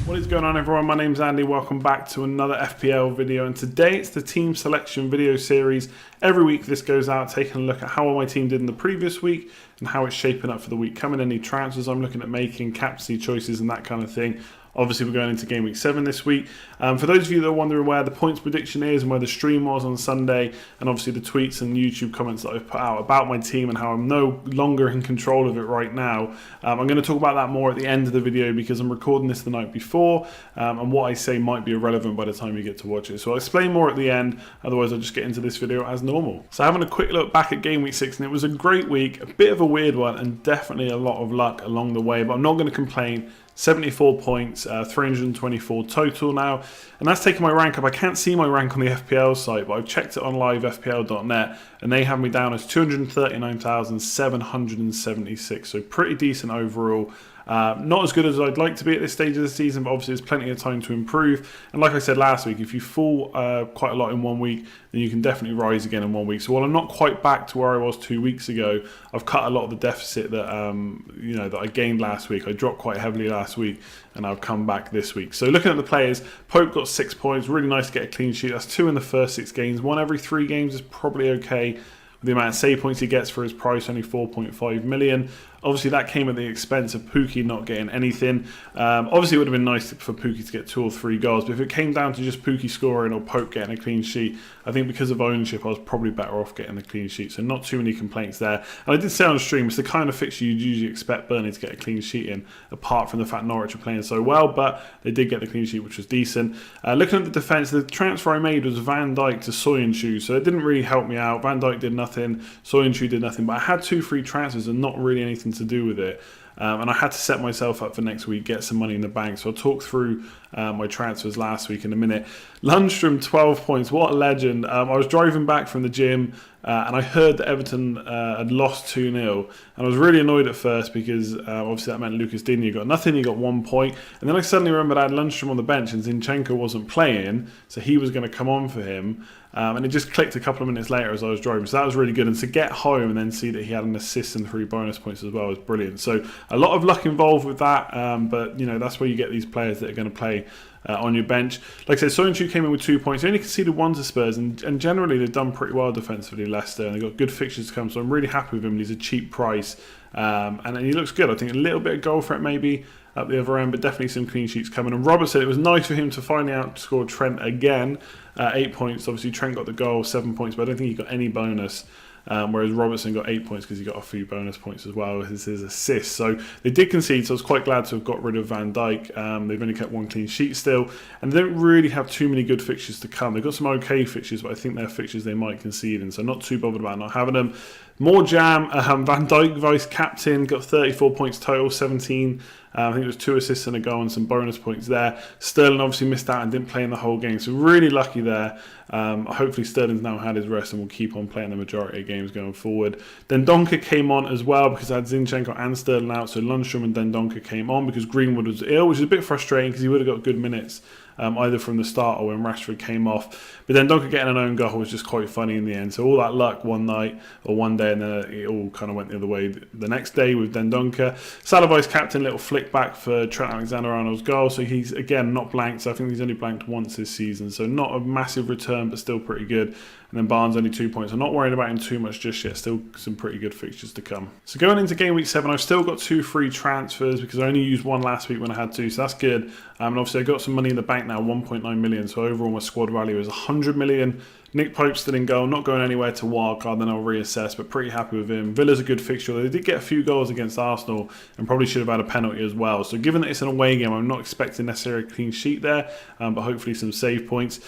What is going on, everyone? My name's Andy. Welcome back to another FPL video, and today it's the team selection video series. Every week this goes out taking a look at how well my team did in the previous week and how it's shaping up for the week coming, any transfers I'm looking at making, captaincy choices and that kind of thing. Obviously, we're going into Game Week 7 this week. For those of you that are wondering where the points prediction is and where the stream was on Sunday, and obviously the tweets and YouTube comments that I've put out about my team and how I'm no longer in control of it right now, I'm going to talk about that more at the end of the video because I'm recording this the night before, and what I say might be irrelevant by the time you get to watch it. So I'll explain more at the end, otherwise I'll just get into this video as normal. So having a quick look back at Game Week 6, and it was a great week, a bit of a weird one, and definitely a lot of luck along the way, but I'm not going to complain. 74 points, 324 total now, and that's taken my rank up. I can't see my rank on the FPL site, but I've checked it on livefpl.net, and they have me down as 239,776, so pretty decent overall. Not as good as I'd like to be at this stage of the season, but obviously there's plenty of time to improve. And like I said last week, if you fall quite a lot in 1 week, then you can definitely rise again in 1 week. So while I'm not quite back to where I was 2 weeks ago, I've cut a lot of the deficit that that I gained last week. I dropped quite heavily last week, and I've come back this week. So looking at the players, Pope got 6 points. Really nice to get a clean sheet. That's 2 in the first 6 games. 1 every 3 games is probably okay. The amount of save points he gets for his price, only 4.5 million. Obviously, that came at the expense of Pookie not getting anything. Obviously, it would have been nice for Pookie to get 2 or 3 goals, but if it came down to just Pookie scoring or Pope getting a clean sheet, I think because of ownership, I was probably better off getting the clean sheet. So not too many complaints there. And I did say on stream, it's the kind of fixture you'd usually expect Burnley to get a clean sheet in, apart from the fact Norwich are playing so well, but they did get the clean sheet, which was decent. Looking at the defence, the transfer I made was Van Dijk to Soyuncu, so it didn't really help me out. Van Dijk did nothing, Soyuncu did nothing, but I had 2 free transfers and not really anything to do with it. And I had to set myself up for next week, get some money in the bank. So I'll talk through my transfers last week in a minute. Lundstrom, 12 points. What a legend. I was driving back from the gym and I heard that Everton had lost 2-0. And I was really annoyed at first because obviously that meant Lucas Digne got nothing. He got 1 point. And then I suddenly remembered I had Lundstrom on the bench and Zinchenko wasn't playing. So he was going to come on for him. And it just clicked a couple of minutes later as I was driving. So that was really good. And to get home and then see that he had an assist and 3 bonus points as well was brilliant. So a lot of luck involved with that. But, that's where you get these players that are going to play on your bench. Like I said, Soyuncu came in with 2 points. He only conceded 1 to Spurs. And generally, they've done pretty well defensively, Leicester. And they've got good fixtures to come. So I'm really happy with him. He's a cheap price. And he looks good. I think a little bit of goal threat maybe at the other end, but definitely some clean sheets coming. And Robert said it was nice for him to finally outscore Trent again. 8 points. Obviously, Trent got the goal, 7 points, but I don't think he got any bonus. Whereas Robertson got 8 points because he got a few bonus points as well as his assists. So they did concede, so I was quite glad to have got rid of Van Dijk. They've only kept 1 clean sheet still, and they don't really have too many good fixtures to come. They've got some okay fixtures, but I think they're fixtures they might concede in, so not too bothered about not having them. More jam. Van Dijk, vice captain, got 34 points total, 17. I think it was 2 assists and a goal and some bonus points there. Sterling obviously missed out and didn't play in the whole game, so really lucky there. Hopefully Sterling's now had his rest and will keep on playing the majority of games going forward. Then Donker came on as well because I had Zinchenko and Sterling out, so Lundstrom and then Donker came on because Greenwood was ill, which is a bit frustrating because he would have got good minutes either from the start or when Rashford came off. But then Donker getting an own goal was just quite funny in the end. So all that luck one night or one day, and then it all kind of went the other way the next day with Dendonker. Salah vice captain, little flick back for Trent Alexander-Arnold's goal. So he's again not blanked. So I think he's only blanked once this season. So not a massive return, but still pretty good. And then Barnes only 2 points. I'm not worried about him too much just yet. Still some pretty good fixtures to come. So going into Game Week 7, I've still got 2 free transfers because I only used 1 last week when I had to. So that's good. And obviously I got some money in the bank now, 1.9 million. So overall my squad value is 100 million. Nick Pope still in goal, not going anywhere to wildcard, then I'll reassess, but pretty happy with him. Villa's a good fixture. They did get a few goals against Arsenal and probably should have had a penalty as well. So given that it's an away game, I'm not expecting necessarily a clean sheet there, but hopefully some save points.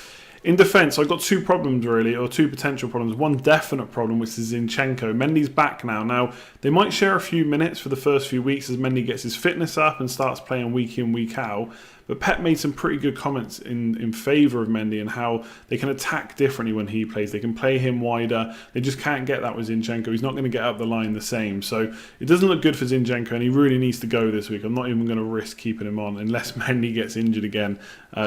In defence, I've got 2 problems really, or 2 potential problems. One definite problem, which is Zinchenko. Mendy's back now. Now, they might share a few minutes for the first few weeks as Mendy gets his fitness up and starts playing week in, week out. But Pep made some pretty good comments in favour of Mendy and how they can attack differently when he plays. They can play him wider. They just can't get that with Zinchenko. He's not going to get up the line the same. So it doesn't look good for Zinchenko, and he really needs to go this week. I'm not even going to risk keeping him on unless Mendy gets injured again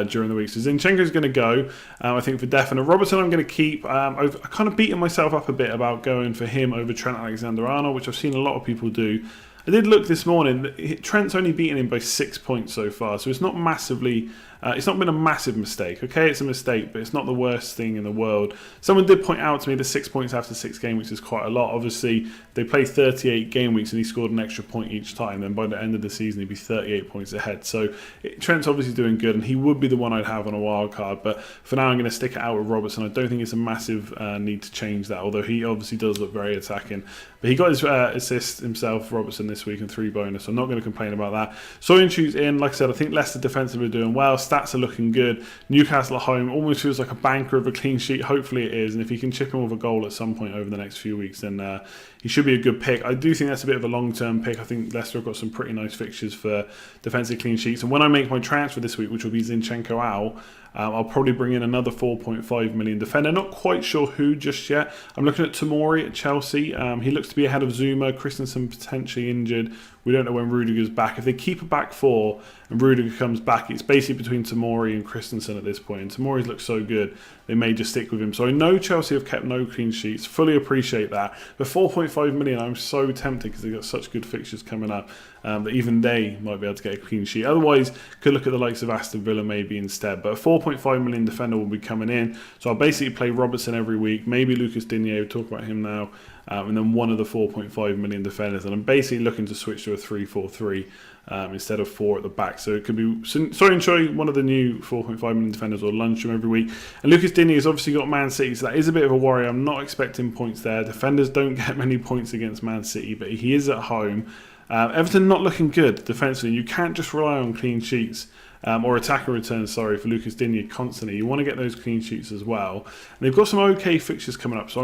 during the week. So Zinchenko's going to go, I think, for definite. Robertson I'm going to keep. I've kind of beaten myself up a bit about going for him over Trent Alexander-Arnold, which I've seen a lot of people do. I did look this morning. Trent's only beaten him by 6 points so far, so it's not massively. It's not been a massive mistake. Okay, it's a mistake, but it's not the worst thing in the world. Someone did point out to me the 6 points after 6 game weeks is quite a lot. Obviously, they play 38 game weeks and he scored an extra point each time. Then by the end of the season, he'd be 38 points ahead. So Trent's obviously doing good, and he would be the one I'd have on a wild card. But for now, I'm going to stick it out with Robertson. I don't think it's a massive need to change that, although he obviously does look very attacking. But he got his assist himself, Robertson, this week and 3 bonus. So I'm not going to complain about that. Soyuncu's in. Like I said, I think Leicester defensively are doing well. Stats are looking good. Newcastle at home almost feels like a banker of a clean sheet. Hopefully it is. And if he can chip in with a goal at some point over the next few weeks, then he should be a good pick. I do think that's a bit of a long-term pick. I think Leicester have got some pretty nice fixtures for defensive clean sheets. And when I make my transfer this week, which will be Zinchenko out, I'll probably bring in another 4.5 million defender. Not quite sure who just yet. I'm looking at Tomori at Chelsea. He looks to be ahead of Zuma. Christensen potentially injured. We don't know when Rudiger's back. If they keep a back four and Rudiger comes back, it's basically between Tomori and Christensen at this point. And Tomori's looks so good, they may just stick with him. So I know Chelsea have kept no clean sheets. Fully appreciate that. But 4.5 million, I'm so tempted because they've got such good fixtures coming up that even they might be able to get a clean sheet. Otherwise, could look at the likes of Aston Villa maybe instead. But a 4.5 million defender will be coming in. So I'll basically play Robertson every week. Maybe Lucas Digne, we'll talk about him now. And then one of the 4.5 million defenders. And I'm basically looking to switch to a 3-4-3 instead of 4 at the back. So it could be Soyuncu, one of the new 4.5 million defenders, or Lundstram every week. And Lucas Digne has obviously got Man City, so that is a bit of a worry. I'm not expecting points there. Defenders don't get many points against Man City, but he is at home. Everton not looking good defensively. You can't just rely on clean sheets. Or attacker returns, for Lucas Digne constantly. You want to get those clean sheets as well. And they've got some okay fixtures coming up, so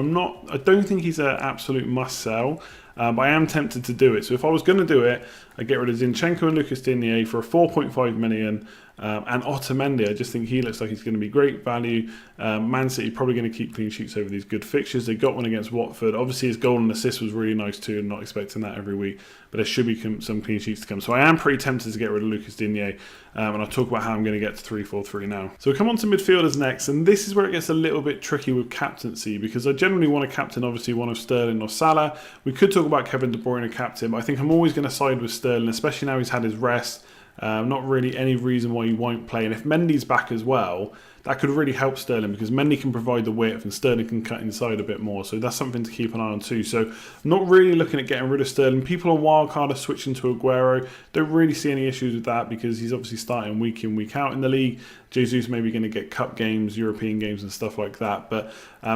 I don't think he's an absolute must sell. But I am tempted to do it. So if I was going to do it, I'd get rid of Zinchenko and Lucas Digne for a 4.5 million. And Otamendi, I just think he looks like he's going to be great value. Man City probably going to keep clean sheets over these good fixtures. They got one against Watford. Obviously, his goal and assist was really nice too, and not expecting that every week. But there should be some clean sheets to come. So I am pretty tempted to get rid of Lucas Digne. And I'll talk about how I'm going to get to 3-4-3 now. So we come on to midfielders next. And this is where it gets a little bit tricky with captaincy, because I generally want to captain, obviously, one of Sterling or Salah. We could talk about Kevin De Bruyne captain, but I think I'm always going to side with Sterling, especially now he's had his rest. Not really any reason why he won't play. And if Mendy's back as well, that could really help Sterling, because Mendy can provide the width and Sterling can cut inside a bit more. So that's something to keep an eye on too. So I'm not really looking at getting rid of Sterling. People on wildcard are switching to Aguero. Don't really see any issues with that, because he's obviously starting week in, week out in the league. Jesus maybe going to get cup games, European games and stuff like that. But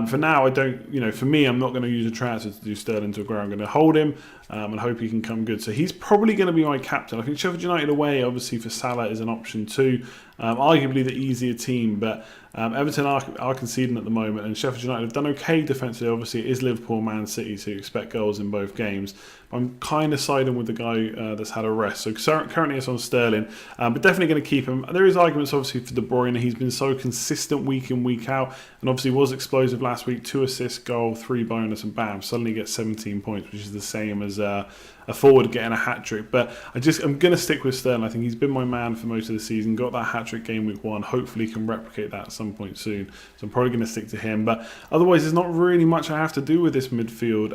for now, I don't, for me, I'm not going to use a transfer to do Sterling to Aguero. I'm going to hold him and hope he can come good. So he's probably going to be my captain. I think Sheffield United away, obviously, for Salah is an option too. Arguably the easier team, but Everton are conceding at the moment, and Sheffield United have done okay defensively. Obviously, it is Liverpool, Man City, so you expect goals in both games. I'm kind of siding with the guy that's had a rest. So currently it's on Sterling, but definitely going to keep him. There is arguments, obviously, for De Bruyne. He's been so consistent week in, week out, and obviously was explosive last week. 2 assists, goal, 3 bonus, and bam, suddenly gets 17 points, which is the same as a forward getting a hat-trick. But I'm going to stick with Sterling. I think he's been my man for most of the season. Got that hat-trick game week 1. Hopefully can replicate that at some point soon. So I'm probably going to stick to him. But otherwise, there's not really much I have to do with this midfield.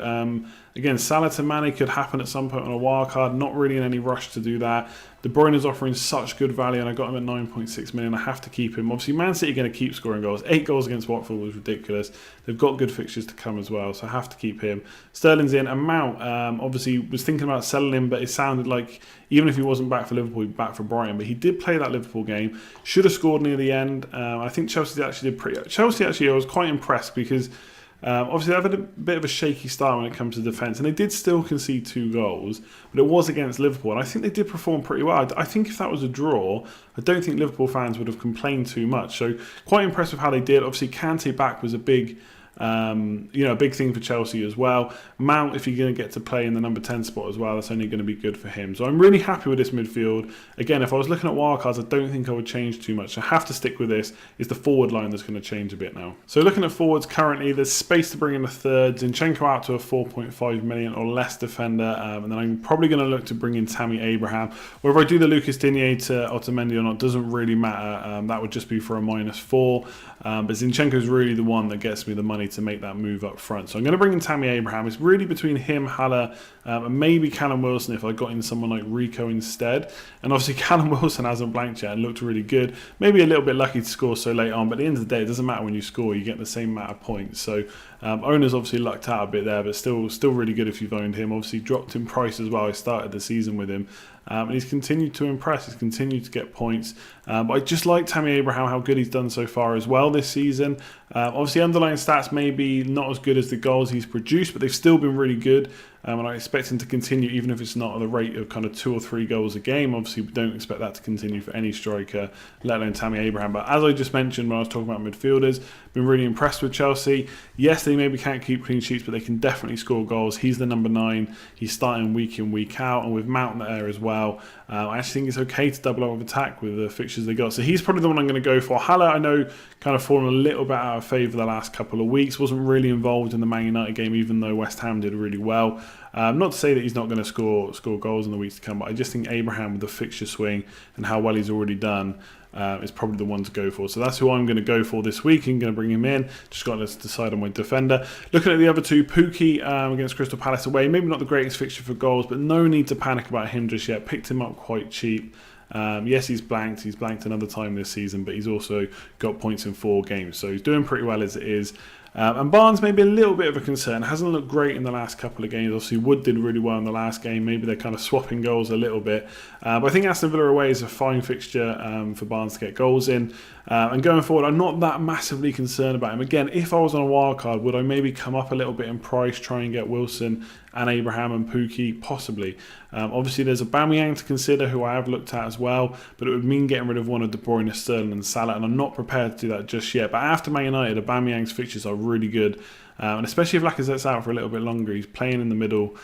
Again, Salah to Mane could happen at some point on a wild card. Not really in any rush to do that. De Bruyne is offering such good value, and I got him at 9.6 million. I have to keep him. Obviously, Man City are going to keep scoring goals. 8 goals against Watford was ridiculous. They've got good fixtures to come as well, so I have to keep him. Sterling's in. And Mount, obviously, was thinking about selling him, but it sounded like even if he wasn't back for Liverpool, he'd be back for Brighton. But he did play that Liverpool game. Should have scored near the end. I think Chelsea actually did pretty. Chelsea actually, I was quite impressed because. Obviously, they've had a bit of a shaky start when it comes to defence, and they did still concede 2 goals, but it was against Liverpool, and I think they did perform pretty well. I think if that was a draw, I don't think Liverpool fans would have complained too much. So quite impressed with how they did. Obviously, Kante back was a big thing for Chelsea as well. Mount, if you're going to get to play in the number 10 spot as well, that's only going to be good for him. So I'm really happy with this midfield. Again, if I was looking at wildcards, I don't think I would change too much. I have to stick with this. It's the forward line that's going to change a bit now. So looking at forwards currently, there's space to bring in a third. Zinchenko out to a 4.5 million or less defender. And then I'm probably going to look to bring in Tammy Abraham. Whether I do the Lucas Digne to Otamendi or not doesn't really matter. That would just be for a -4. But Zinchenko is really the one that gets me the money way to make that move up front. So I'm going to bring in Tammy Abraham. It's really between him, Haller, and maybe Callum Wilson if I got in someone like Rico instead. And obviously Callum Wilson hasn't blanked yet and looked really good. Maybe a little bit lucky to score so late on, but at the end of the day, it doesn't matter when you score, you get the same amount of points. So owners obviously lucked out a bit there, but still really good if you've owned him. Obviously dropped in price as well. I started the season with him. And he's continued to impress. He's continued to get points. But I just like Tammy Abraham, how good he's done so far as well this season. Obviously, underlying stats maybe not as good as the goals he's produced, but they've still been really good. And I expect him to continue, even if it's not at the rate of kind of 2 or 3 goals a game. Obviously, we don't expect that to continue for any striker, let alone Tammy Abraham. But as I just mentioned when I was talking about midfielders, been really impressed with Chelsea. Yes, they maybe can't keep clean sheets, but they can definitely score goals. He's the number 9. He's starting week in, week out. And with Mount there as well, I actually think it's okay to double up with attack with the fixtures they got. So he's probably the one I'm going to go for. Haller, I know, kind of fallen a little bit out of favour the last couple of weeks. Wasn't really involved in the Man United game, even though West Ham did really well. Not to say that he's not going to score goals in the weeks to come, but I just think Abraham with the fixture swing and how well he's already done is probably the one to go for. So that's who I'm going to go for this week. I'm going to bring him in. Just got to decide on my defender. Looking at the other two, Pukki against Crystal Palace away. Maybe not the greatest fixture for goals, but no need to panic about him just yet. Picked him up quite cheap. Yes, he's blanked. He's blanked another time this season, but he's also got points in 4 games. So he's doing pretty well as it is. And Barnes maybe a little bit of a concern. Hasn't looked great in the last couple of games. Obviously, Wood did really well in the last game. Maybe they're kind of swapping goals a little bit. But I think Aston Villa away is a fine fixture for Barnes to get goals in. And going forward, I'm not that massively concerned about him. Again, if I was on a wild card, would I maybe come up a little bit in price, try and get Wilson and Abraham and Pukki? Possibly. Obviously, there's Aubameyang to consider, who I have looked at as well, but it would mean getting rid of one of De Bruyne, Sterling and Salah, and I'm not prepared to do that just yet. But after Man United, Aubameyang's fixtures are really good, and especially if Lacazette's out for a little bit longer, he's playing in the middle.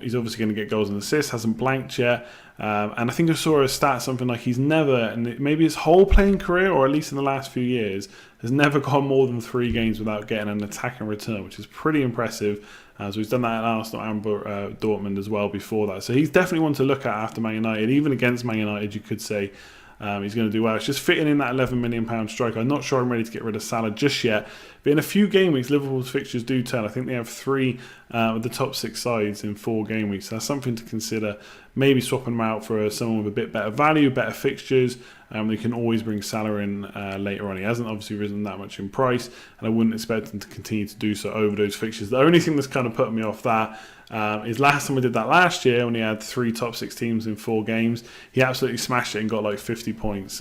He's obviously going to get goals and assists, hasn't blanked yet. And I think I saw a stat, something like he's never, and maybe his whole playing career, or at least in the last few years, has never gone more than 3 games without getting an attack and return, which is pretty impressive. So he's done that at Arsenal and Dortmund as well before that. So he's definitely one to look at after Man United. Even against Man United, you could say he's going to do well. It's just fitting in that £11 million striker. I'm not sure I'm ready to get rid of Salah just yet. But in a few game weeks, Liverpool's fixtures do turn. I think they have 3 of the top 6 sides in 4 game weeks. So that's something to consider. Maybe swapping them out for someone with a bit better value, better fixtures. They can always bring Salah in later on. He hasn't obviously risen that much in price, and I wouldn't expect him to continue to do so over those fixtures. The only thing that's kind of put me off that is last time I did that last year, when he had 3 top 6 teams in 4 games, he absolutely smashed it and got like 50 points.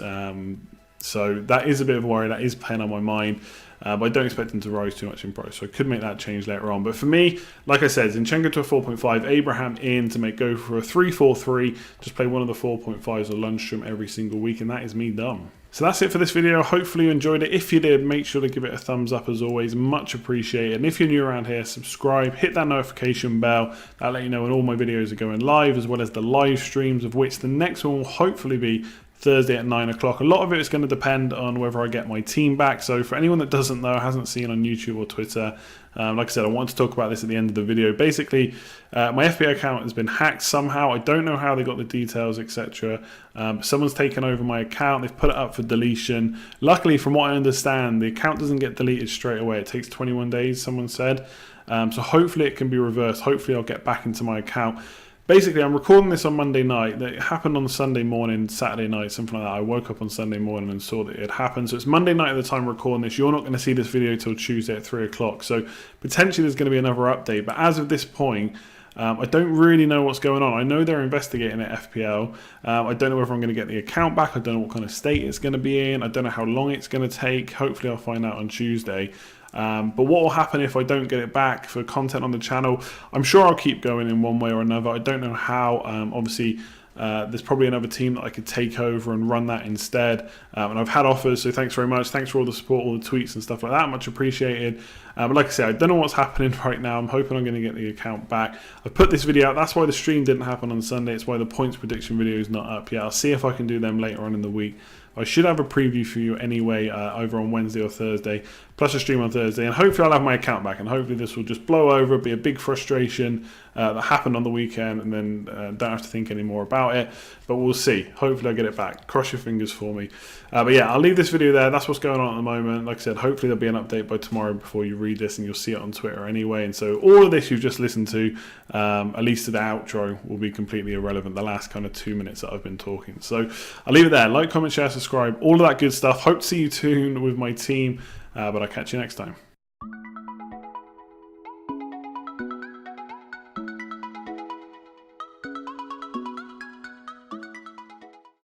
So that is a bit of a worry. That is playing on my mind. But I don't expect him to rise too much in price, so I could make that change later on. But for me, like I said, Zinchenko to a 4.5, Abraham in to go for a 3-4-3, just play one of the 4.5s or Lundstrom every single week, and that is me done. So that's it for this video. Hopefully you enjoyed it. If you did, make sure to give it a thumbs up as always. Much appreciated. And if you're new around here, subscribe, hit that notification bell. That'll let you know when all my videos are going live, as well as the live streams, of which the next one will hopefully be Thursday at 9 o'clock. A lot of it is going to depend on whether I get my team back. So for anyone that doesn't know, hasn't seen on YouTube or Twitter, like I said, I want to talk about this at the end of the video. Basically, my FPL account has been hacked somehow. I don't know how they got the details, etc. Someone's taken over my account. They've put it up for deletion. Luckily, from what I understand, the account doesn't get deleted straight away. It takes 21 days, someone said. So hopefully it can be reversed. Hopefully I'll get back into my account. Basically, I'm recording this on Monday night. It happened on Sunday morning, Saturday night, something like that. I woke up on Sunday morning and saw that it had happened. So it's Monday night at the time of recording this. You're not going to see this video till Tuesday at 3 o'clock. So potentially there's going to be another update. But as of this point, I don't really know what's going on. I know they're investigating at FPL. I don't know whether I'm going to get the account back. I don't know what kind of state it's going to be in. I don't know how long it's going to take. Hopefully I'll find out on Tuesday. But what will happen if I don't get it back for content on the channel? I'm sure I'll keep going in one way or another. I don't know how. Obviously, there's probably another team that I could take over and run that instead. And I've had offers, so thanks very much. Thanks for all the support, all the tweets and stuff like that. Much appreciated. But like I said, I don't know what's happening right now. I'm hoping I'm going to get the account back. I've put this video out. That's why the stream didn't happen on Sunday. It's why the points prediction video is not up yet. I'll see if I can do them later on in the week. I should have a preview for you anyway over on Wednesday or Thursday, plus a stream on Thursday, and hopefully I'll have my account back, and hopefully this will just blow over, be a big frustration that happened on the weekend, and then don't have to think any more about it, but we'll see. Hopefully I'll get it back. Cross your fingers for me. But yeah, I'll leave this video there. That's what's going on at the moment. Like I said, hopefully there'll be an update by tomorrow before you read this, and you'll see it on Twitter anyway. And so all of this you've just listened to, at least to the outro, will be completely irrelevant, the last kind of 2 minutes that I've been talking. So I'll leave it there. Like, comment, share, subscribe, all of that good stuff. Hope to see you soon with my team, but I'll catch you next time.